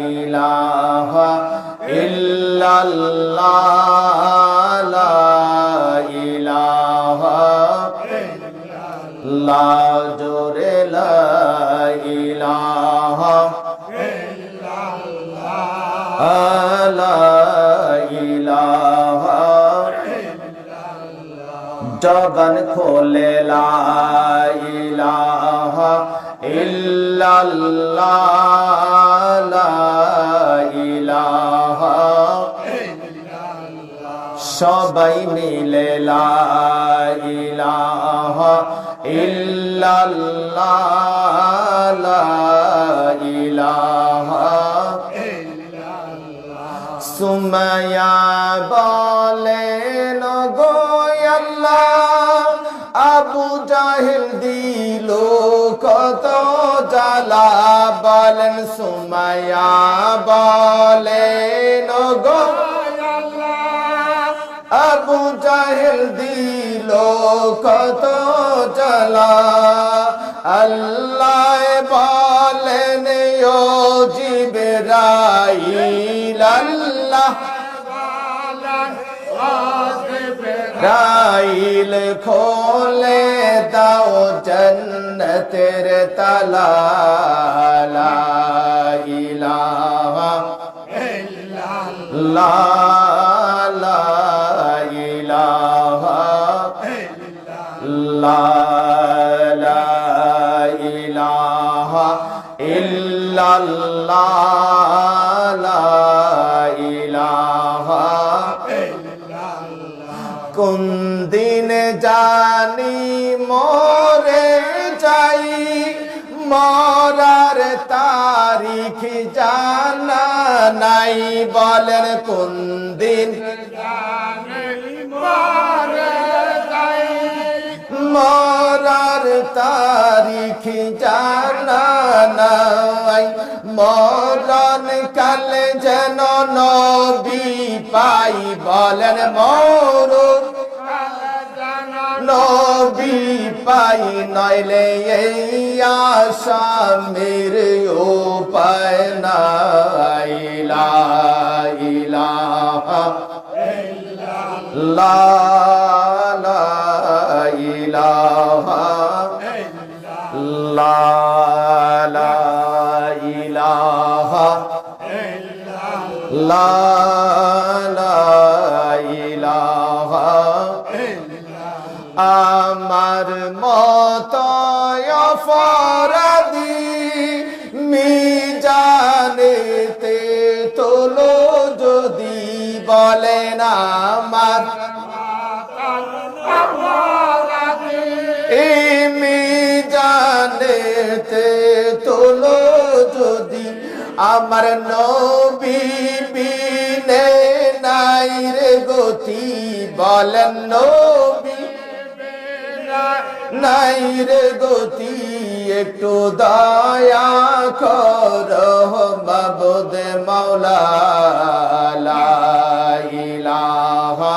ইলাহা ইল্লাল্লাহ লা ইলাহা ইল্লাল্লাহ জোরে লা ইলাহা ইল্লাল্লাহ লা ইলাহা জবান খোলে লা ইলাহা ইল্লাল্লাহ লা ইলাহা সবাই মিলে লা ইলাহা ইল্লাল্লাহ লা ইলাহা সুমাইয়া বলেন গো আল্লাহ আবু জাহেল দিল কত জ্বালা বলেন সুমাইয়া বলেন গো আল্লাহ আবু জাহেল দিল কত জ্বালা আল্লাহ বলেন ও জিবরাইল আল্লাহ রাইল খোলে দাও জন্নতের তালা লা ইলাহা ইল্লাল্লাহ লা ইলাহা ইল্লাল্লাহ লা ইলাহা ইল্লাল্লাহ লা ইলাহা কোন দিন জানি মরে যাই মরার তারিখ জানা নাই বলেন কোন দিন মরার তারিখ জানা নাই মরণ কালে যেন নবী পাই বলেন মরণ নবী পাই নইলে এই আসামের উপায় নাই লা ইলাহা ইল্লাল্লাহ লা ইলাহা ইল্লাল্লাহ লা ইলাহা ইল্লাল্লাহ লা ইলাহা আমার মত অপরাধী মিজানেতে তোলো যদি বলেন আমার মিজানেতে তোলো যদি আমার নবী বিনে নাই রে গতি বলেন নবী নাই রে গতি একটু দয়া করো মাবুদ মাওলা লা ইলাহা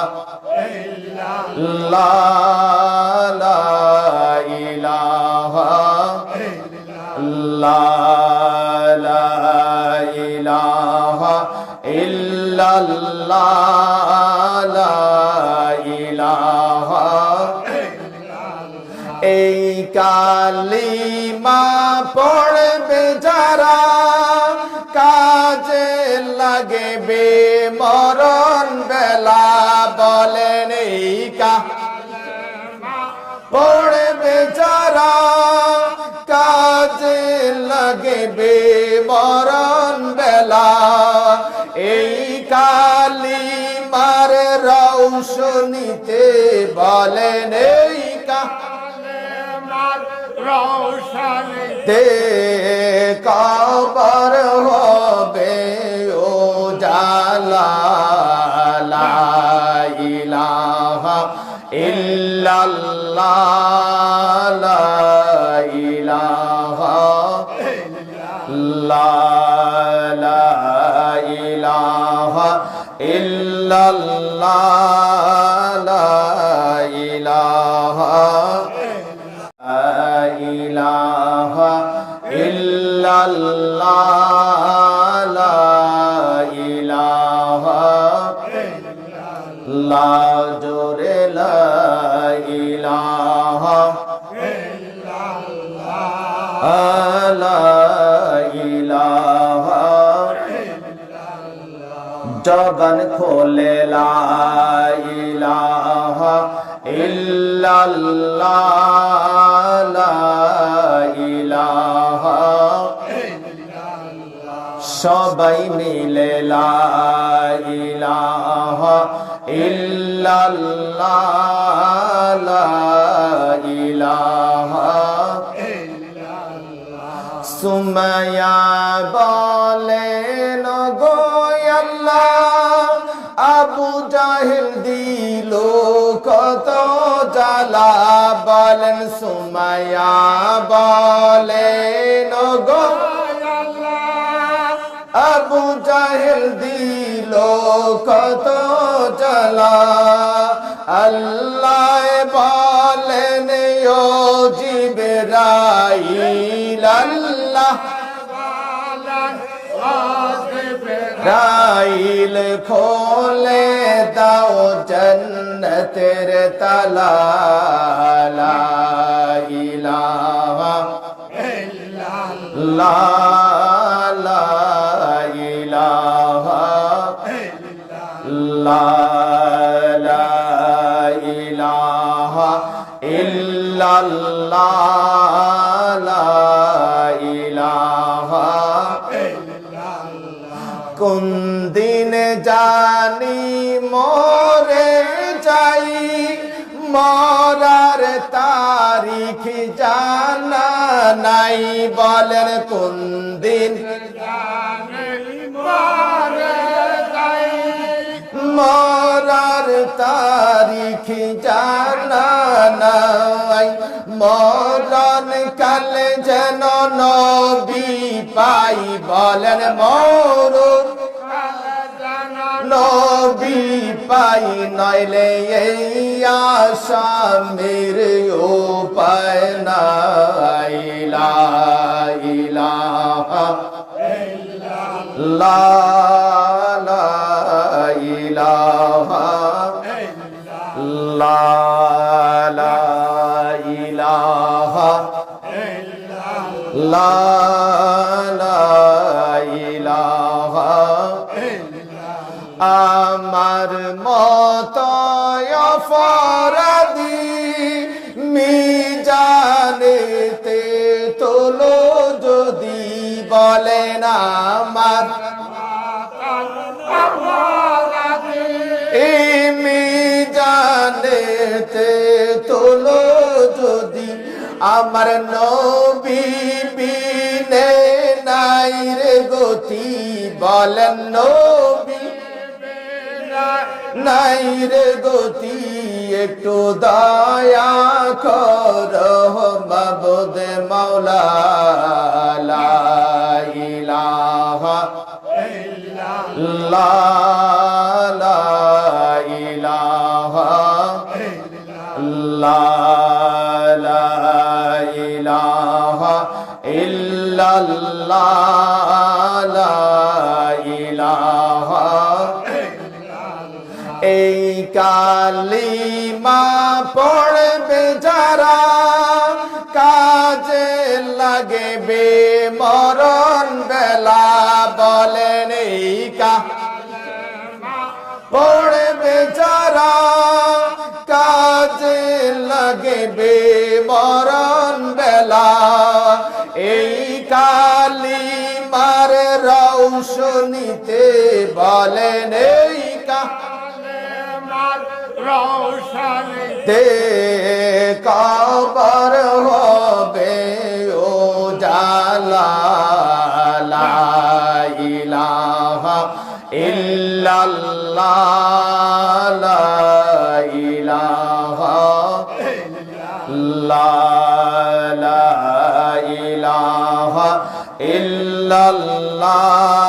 ইল্লাল্লাহ লা ইলাহা ইল্লাল্লাহ লা ইলাহা ইল্লাল্লাহ লা ইলাহা এই কালিমা পড়বে যারা কাজে লাগবে মরণ বেলা বলেন এই কালিমা পড়বে যারা কাজে লাগবে মরণ বেলা এই কালিমার রৌশনীতে বলেন এই দে কবর হবে ও জালা লা ইলাহা ইল্লাল্লাহ লা ইলাহা ইল্লাল্লাহ লা ইলাহা ইল্লাল্লাহ লা ইলাহা ইলাহা ইল্লাল্লাহ জবান খোলে লা ইলাহা ইল্লাল্লাহ লা ইলাহা সবাই মিলে লা ইলাহা ইল্লাল্লাহ লা ইলাহা সুমাইয়া বলেন গো আল্লাহ আবু জাহেল দিল কত জ্বালা বলেন সুমাইয়া বলেন গো আবু জাহেল দিল কত জ্বালা আল্লাহ বলেন ও জিবরাইল আল্লাহ রাইল খোলে দাও জন্নতের তালা লা ইলাহা ইল্লাল্লাহ লা ইলাহা ইল্লাল্লাহ লা ইলাহা ইল্লাল্লাহ লা ইলাহা কোন দিন জানি মরে যাই মরার তারিখ জানা নাই বলেন কোন দিন মরার তারিখ জানা নাই মরণ কালে যেন নবী পাই বলেন মরণ নবী পাই নইলে এই আসামের উপায় নাই লা ইলাহা ইল্লাল্লাহ লা ইলাহা ইল্লাল্লাহ লা ইলাহা ইল্লাল্লাহ লা ইলাহা আমার মত অপরাধী মিজানেতে তোলো যদি বলেন আমার মিজানেতে তোলো যদি আমার নবী বিনে নাই রে গতি বলেন নবী নাই রে গতি একটু দয়া করো মাবুদ মাওলা লা ইলাহা ইল্লাল্লাহ লা ইলাহা ইল্লাল্লাহ লা ইলাহা ইল্লাল্লাহ লা ইলাহা এই কালিমা পড়বে যারা কাজে লাগবে মরণ বেলা বলেন এই কালিমা পড়বে যারা কাজে লাগবে মরণ বেলা এই কালিমার রৌশনীতে বলেন এই দে কবর হবে ও জালা লা ইলাহা ইল্লাল্লাহ লা ইলাহা লা ইলাহা ইল্লাল্লাহ